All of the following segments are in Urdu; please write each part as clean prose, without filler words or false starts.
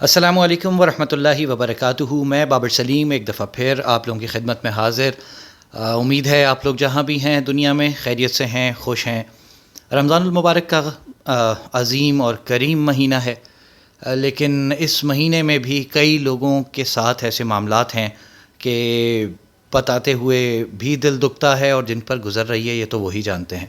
السلام علیکم ورحمۃ اللہ وبرکاتہ۔ میں بابر سلیم ایک دفعہ پھر آپ لوگوں کی خدمت میں حاضر۔ امید ہے آپ لوگ جہاں بھی ہیں دنیا میں خیریت سے ہیں، خوش ہیں۔ رمضان المبارک کا عظیم اور کریم مہینہ ہے، لیکن اس مہینے میں بھی کئی لوگوں کے ساتھ ایسے معاملات ہیں کہ بتاتے ہوئے بھی دل دکھتا ہے، اور جن پر گزر رہی ہے یہ تو وہی جانتے ہیں۔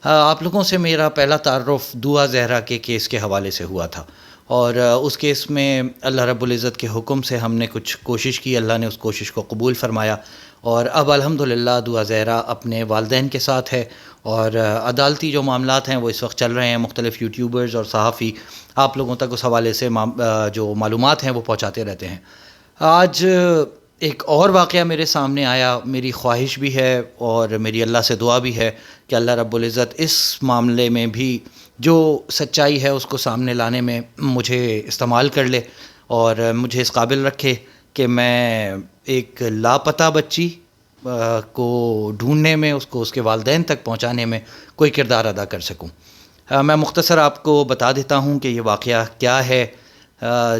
آپ لوگوں سے میرا پہلا تعارف دعا زہرا کے کیس کے حوالے سے ہوا تھا، اور اس کیس میں اللہ رب العزت کے حکم سے ہم نے کچھ کوشش کی، اللہ نے اس کوشش کو قبول فرمایا، اور اب الحمدللہ دعا زہرا اپنے والدین کے ساتھ ہے، اور عدالتی جو معاملات ہیں وہ اس وقت چل رہے ہیں۔ مختلف یوٹیوبرز اور صحافی آپ لوگوں تک اس حوالے سے جو معلومات ہیں وہ پہنچاتے رہتے ہیں۔ آج ایک اور واقعہ میرے سامنے آیا۔ میری خواہش بھی ہے اور میری اللہ سے دعا بھی ہے کہ اللہ رب العزت اس معاملے میں بھی جو سچائی ہے اس کو سامنے لانے میں مجھے استعمال کر لے، اور مجھے اس قابل رکھے کہ میں ایک لاپتہ بچی کو ڈھونڈنے میں، اس کو اس کے والدین تک پہنچانے میں کوئی کردار ادا کر سکوں۔ میں مختصر آپ کو بتا دیتا ہوں کہ یہ واقعہ کیا ہے۔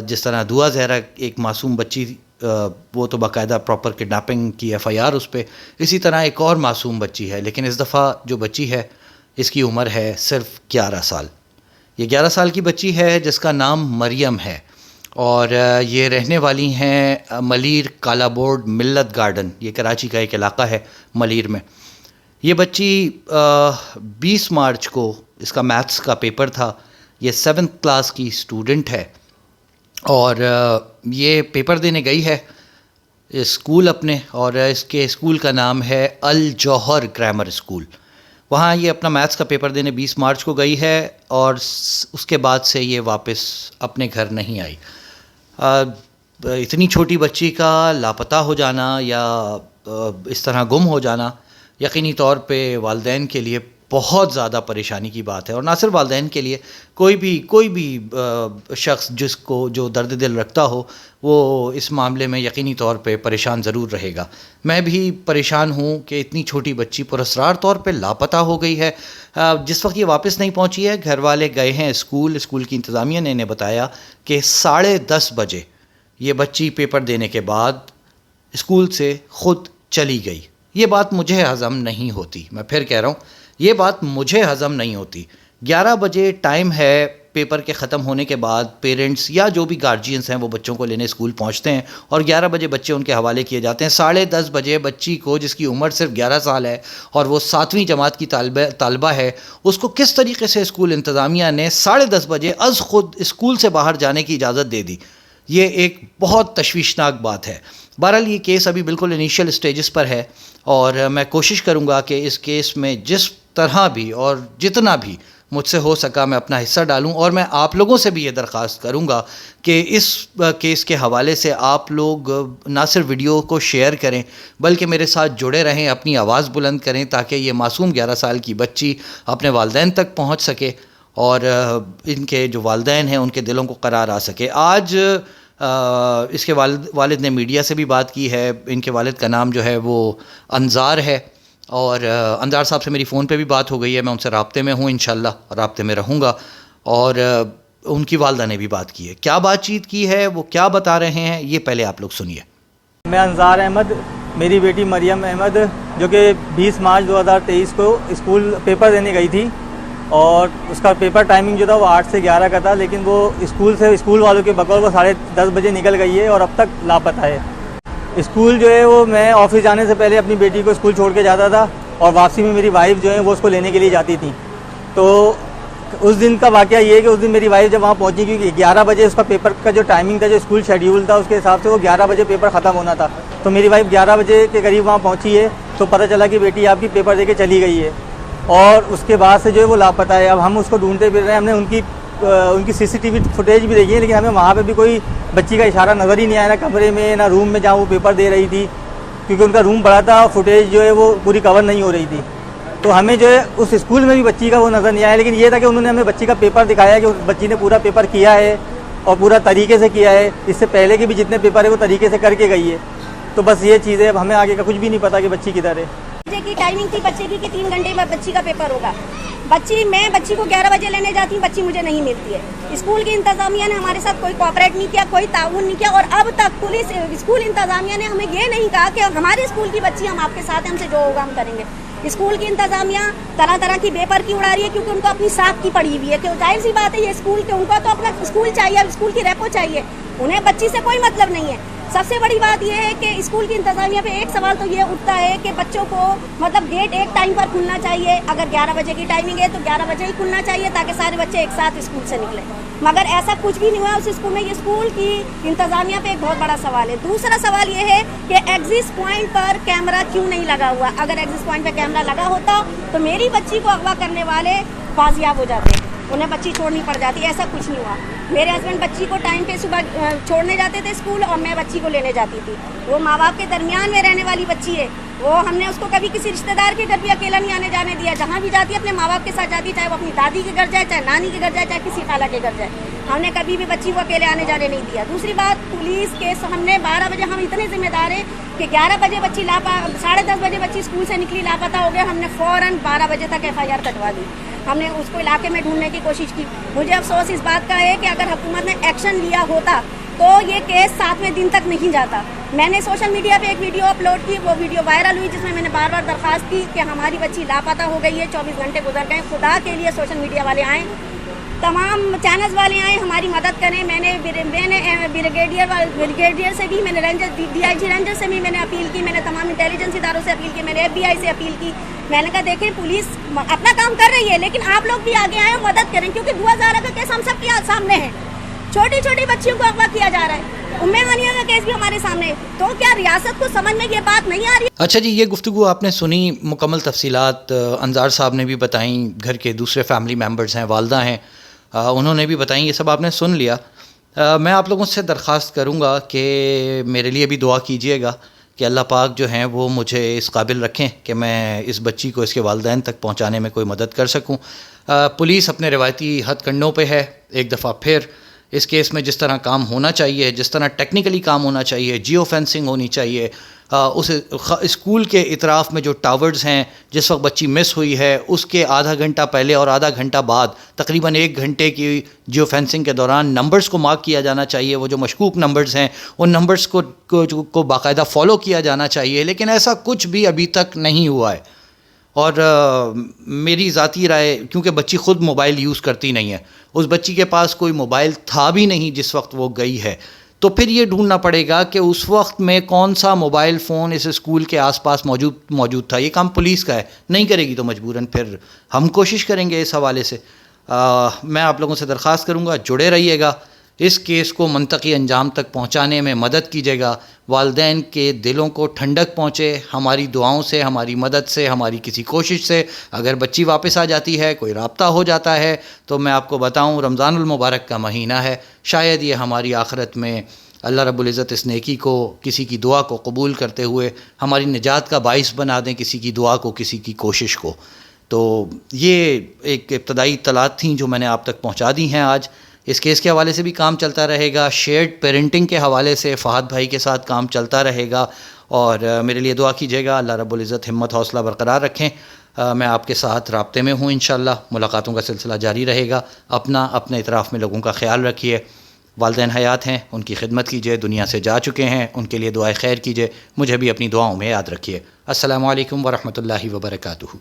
جس طرح دعا زہرا ایک معصوم بچی، وہ تو باقاعدہ پراپر کڈنیپنگ کی FIR اس پہ، اسی طرح ایک اور معصوم بچی ہے، لیکن اس دفعہ جو بچی ہے اس کی عمر ہے صرف 11 سال۔ یہ 11 سال کی بچی ہے جس کا نام مریم ہے، اور یہ رہنے والی ہیں ملیر کالا بورڈ ملت گارڈن، یہ کراچی کا ایک علاقہ ہے ملیر میں۔ یہ بچی 20 مارچ کو اس کا میتھس کا پیپر تھا۔ یہ 7th کلاس کی اسٹوڈنٹ ہے، اور یہ پیپر دینے گئی ہے اسکول اپنے، اور اس کے اسکول کا نام ہے الجوہر گرامر اسکول۔ وہاں یہ اپنا میتھس کا پیپر دینے 20 مارچ کو گئی ہے، اور اس کے بعد سے یہ واپس اپنے گھر نہیں آئی۔ اتنی چھوٹی بچی کا لاپتہ ہو جانا یا اس طرح گم ہو جانا یقینی طور پہ والدین کے لیے بہت زیادہ پریشانی کی بات ہے، اور نہ صرف والدین کے لیے، کوئی بھی شخص جس کو جو درد دل رکھتا ہو وہ اس معاملے میں یقینی طور پہ پریشان ضرور رہے گا۔ میں بھی پریشان ہوں کہ اتنی چھوٹی بچی پراسرار طور پہ لاپتہ ہو گئی ہے۔ جس وقت یہ واپس نہیں پہنچی ہے، گھر والے گئے ہیں اسکول کی انتظامیہ نے انہیں بتایا کہ 10:30 بجے یہ بچی پیپر دینے کے بعد اسکول سے خود چلی گئی۔ یہ بات مجھے ہضم نہیں ہوتی، میں پھر کہہ رہا ہوں یہ بات مجھے ہضم نہیں ہوتی۔ 11 بجے ٹائم ہے، پیپر کے ختم ہونے کے بعد پیرنٹس یا جو بھی گارجینز ہیں وہ بچوں کو لینے اسکول پہنچتے ہیں، اور 11 بجے بچے ان کے حوالے کیے جاتے ہیں۔ 10:30 بجے بچی کو، جس کی عمر صرف 11 سال ہے اور وہ 7ویں جماعت کی طالبہ ہے، اس کو کس طریقے سے اسکول انتظامیہ نے 10:30 بجے از خود اسکول سے باہر جانے کی اجازت دے دی؟ یہ ایک بہت تشویشناک بات ہے۔ بہرحال یہ کیس ابھی بالکل انیشیل سٹیجز پر ہے، اور میں کوشش کروں گا کہ اس کیس میں جس طرح بھی اور جتنا بھی مجھ سے ہو سکا میں اپنا حصہ ڈالوں، اور میں آپ لوگوں سے بھی یہ درخواست کروں گا کہ اس کیس کے حوالے سے آپ لوگ نہ صرف ویڈیو کو شیئر کریں بلکہ میرے ساتھ جڑے رہیں، اپنی آواز بلند کریں، تاکہ یہ معصوم 11 سال کی بچی اپنے والدین تک پہنچ سکے، اور ان کے جو والدین ہیں ان کے دلوں کو قرار آ سکے۔ آج اس کے والد نے میڈیا سے بھی بات کی ہے۔ ان کے والد کا نام جو ہے وہ انظار ہے، اور انظار صاحب سے میری فون پہ بھی بات ہو گئی ہے، میں ان سے رابطے میں ہوں، انشاءاللہ رابطے میں رہوں گا، اور ان کی والدہ نے بھی بات کی ہے۔ کیا بات چیت کی ہے، وہ کیا بتا رہے ہیں، یہ پہلے آپ لوگ سنیے۔ میں انظار احمد، میری بیٹی مریم احمد جو کہ 20 مارچ 2023 کو اسکول پیپر دینے گئی تھی، اور اس کا پیپر ٹائمنگ جو تھا وہ 8 سے 11 کا تھا، لیکن وہ اسکول والوں کے بقول وہ 10:30 بجے نکل گئی ہے اور اب تک لاپتہ ہے۔ اسکول جو ہے وہ میں آفس جانے سے پہلے اپنی بیٹی کو اسکول چھوڑ کے جاتا تھا، اور واپسی میں میری وائف جو ہے وہ اس کو لینے کے لیے جاتی تھی۔ تو اس دن کا واقعہ یہ ہے کہ اس دن میری وائف جب وہاں پہنچی، کیونکہ 11 بجے اس کا پیپر کا جو ٹائمنگ تھا، جو اسکول شیڈیول تھا، اس کے حساب سے وہ 11 بجے پیپر ختم ہونا تھا، تو میری وائف 11 بجے کے قریب وہاں پہنچی ہے، تو پتہ چلا کہ بیٹی آپ کی پیپر دے کے چلی گئی ہے، اور اس کے بعد سے جو ہے وہ لاپتہ ہے۔ اب ہم اس کو ڈھونڈتے پھر رہے ہیں۔ ہم نے ان کی CCTV فوٹیج بھی دیکھی ہے، لیکن ہمیں وہاں پہ بھی کوئی بچی کا اشارہ نظر ہی نہیں آیا، نہ کمرے میں نہ روم میں جہاں وہ پیپر دے رہی تھی، کیونکہ ان کا روم بڑا تھا، فوٹیج جو ہے وہ پوری کور نہیں ہو رہی تھی۔ تو ہمیں جو ہے اس اسکول میں بھی بچی کا وہ نظر نہیں آیا، لیکن یہ تھا کہ انہوں نے ہمیں بچی کا پیپر دکھایا کہ اس بچی نے پورا پیپر کیا ہے اور پورا طریقے سے کیا ہے، اس سے پہلے کے بھی جتنے پیپر ہے وہ طریقے سے کر کے گئی ہے۔ تو بس یہ چیز ہے، اب ہمیں آگے کا کچھ بھی نہیں پتا کہ بچی کدھر ہے۔ بچے کی ٹائمنگ تھی بچے کی کہ 3 گھنٹے میں بچی کا پیپر ہوگا، بچی کو 11 بجے لینے جاتی ہوں, بچی مجھے نہیں ملتی ہے. اسکول کی انتظامیہ نے ہمارے ساتھ کوئی کوآپریٹ نہیں کیا, کوئی تعاون نہیں کیا, اور اب تک پولیس اسکول انتظامیہ نے ہمیں یہ نہیں کہا کہ ہمارے اسکول کی بچی ہم آپ کے ساتھ ہیں, ہم سے جو ہوگا ہم کریں گے. اسکول کی انتظامیہ طرح طرح کی بے پر کی اڑا رہی ہے, کیونکہ ان کو اپنی ساکھ کی پڑی ہوئی ہے کہ ظاہر سی بات ہے یہ اسکول کے ان کو تو اپنا اسکول چاہیے, اب اسکول کی ریپو چاہیے, انہیں بچی سے کوئی مطلب نہیں ہے. سب سے بڑی بات یہ ہے کہ اسکول کی انتظامیہ پہ ایک سوال تو یہ اٹھتا ہے کہ بچوں کو مطلب گیٹ ایک ٹائم پر کھلنا چاہیے, اگر 11 بجے کی ٹائمنگ ہے تو 11 بجے ہی کھلنا چاہیے تاکہ سارے بچے ایک ساتھ اسکول سے نکلیں, مگر ایسا کچھ بھی نہیں ہوا اس اسکول میں. یہ اسکول کی انتظامیہ پہ ایک بہت بڑا سوال ہے. دوسرا سوال یہ ہے کہ ایگزٹ پوائنٹ پر کیمرہ کیوں نہیں لگا ہوا. اگر ایگزٹ پوائنٹ پہ کیمرہ لگا ہوتا تو میری بچی کو اغوا کرنے والے بازیاب ہو جاتے, انہیں بچی چھوڑنی پڑ جاتی. ایسا کچھ نہیں ہوا. میرے ہسبینڈ بچی کو ٹائم پہ صبح چھوڑنے جاتے تھے اسکول, اور میں بچی کو لینے جاتی تھی. وہ ماں باپ کے درمیان میں رہنے والی بچی ہے, وہ ہم نے اس کو کبھی کسی رشتہ دار کے گھر بھی اکیلا نہیں آنے جانے دیا. جہاں بھی جاتی ہے اپنے ماں باپ کے ساتھ جاتی ہے, چاہے وہ اپنی دادی کے گھر جائے, چاہے نانی کے گھر جائے, چاہے کسی خالہ کے گھر جائے. ہم نے کبھی بھی بچی کو اکیلے آنے جانے نہیں دیا. دوسری بات, پولیس کیس ہم نے 12 بجے, ہم اتنے ذمہ دار ہیں کہ 11 بجے بچی 10:30 بجے بچی اسکول سے نکلی لاپتہ ہو گیا, ہم نے فوراً 12 بجے تک FIR کٹوا دی. ہم نے اس کو علاقے میں ڈھونڈنے کی کوشش کی. مجھے افسوس اس بات کا ہے کہ اگر حکومت نے ایکشن لیا ہوتا تو یہ کیس 7ویں دن تک نہیں جاتا. میں نے سوشل میڈیا پہ ایک ویڈیو اپلوڈ کی, وہ ویڈیو وائرل ہوئی, جس میں میں نے بار بار درخواست کی کہ ہماری بچی لاپتہ ہو گئی ہے, 24 گھنٹے گزر گئے, خدا کے لیے سوشل میڈیا والے آئیں, تمام چینلز والے آئیں, ہماری مدد کریں. میں نے بریگیڈیئر سے بھی, میں نے DIG رینجر سے بھی میں نے اپیل کی, میں نے تمام انٹیلیجنس اداروں سے اپیل کی, میں نے FBI سے اپیل کی. میں نے کہا دیکھیں پولیس اپنا کام کر رہی ہے, لیکن آپ لوگ بھی آگے آئیں اور مدد کریں, کیونکہ دعا زارہ کا کیس ہم سب کے سامنے ہے. چھوٹی چھوٹی بچیوں کو اغوا کیا جا رہا ہے. ام ہانیہ کا کیس بھی ہمارے سامنے ہے. تو کیا ریاست کو سمجھ میں یہ بات نہیں آ رہی؟ اچھا جی, یہ گفتگو آپ نے سنی, مکمل تفصیلات انظار صاحب نے بھی بتائیں, گھر کے دوسرے فیملی ممبرز ہیں, والدہ ہیں, انہوں نے بھی بتائیں, یہ سب آپ نے سن لیا. میں آپ لوگوں سے درخواست کروں گا کہ میرے لیے بھی دعا کیجیے گا کہ اللہ پاک جو ہیں وہ مجھے اس قابل رکھیں کہ میں اس بچی کو اس کے والدین تک پہنچانے میں کوئی مدد کر سکوں. پولیس اپنے روایتی ہتھ کنڈوں پہ ہے. ایک دفعہ پھر اس کیس میں جس طرح کام ہونا چاہیے, جس طرح ٹیکنیکلی کام ہونا چاہیے, جیو فینسنگ ہونی چاہیے, اس اسکول کے اطراف میں جو ٹاورز ہیں, جس وقت بچی مس ہوئی ہے اس کے آدھا گھنٹہ پہلے اور آدھا گھنٹہ بعد, تقریباً 1 گھنٹے کی جیو فینسنگ کے دوران نمبرز کو مارک کیا جانا چاہیے. وہ جو مشکوک نمبرز ہیں ان نمبرز کو باقاعدہ فالو کیا جانا چاہیے, لیکن ایسا کچھ بھی ابھی تک نہیں ہوا ہے. اور میری ذاتی رائے, کیونکہ بچی خود موبائل یوز کرتی نہیں ہے, اس بچی کے پاس کوئی موبائل تھا بھی نہیں جس وقت وہ گئی ہے, تو پھر یہ ڈھونڈنا پڑے گا کہ اس وقت میں کون سا موبائل فون اس اسکول کے آس پاس موجود تھا. یہ کام پولیس کا ہے, نہیں کرے گی تو مجبوراً پھر ہم کوشش کریں گے اس حوالے سے. میں آپ لوگوں سے درخواست کروں گا, جڑے رہیے گا, اس کیس کو منطقی انجام تک پہنچانے میں مدد کیجیے گا. والدین کے دلوں کو ٹھنڈک پہنچے ہماری دعاؤں سے, ہماری مدد سے, ہماری کسی کوشش سے. اگر بچی واپس آ جاتی ہے, کوئی رابطہ ہو جاتا ہے, تو میں آپ کو بتاؤں رمضان المبارک کا مہینہ ہے, شاید یہ ہماری آخرت میں اللہ رب العزت اس نیکی کو, کسی کی دعا کو قبول کرتے ہوئے ہماری نجات کا باعث بنا دیں, کسی کی دعا کو, کسی کی کوشش کو. تو یہ ایک ابتدائی اطلاعات تھیں جو میں نے آپ تک پہنچا دی ہیں آج. اس کیس کے حوالے سے بھی کام چلتا رہے گا, شیئرڈ پیرنٹنگ کے حوالے سے فہد بھائی کے ساتھ کام چلتا رہے گا, اور میرے لیے دعا کیجیے گا. اللہ رب العزت ہمت حوصلہ برقرار رکھیں. میں آپ کے ساتھ رابطے میں ہوں انشاءاللہ. ملاقاتوں کا سلسلہ جاری رہے گا. اپنے اطراف میں لوگوں کا خیال رکھیے. والدین حیات ہیں, ان کی خدمت کیجیے, دنیا سے جا چکے ہیں, ان کے لیے دعائے خیر کیجیے. مجھے بھی اپنی دعاؤں میں یاد رکھیے. السلام علیکم ورحمۃ اللہ وبرکاتہ.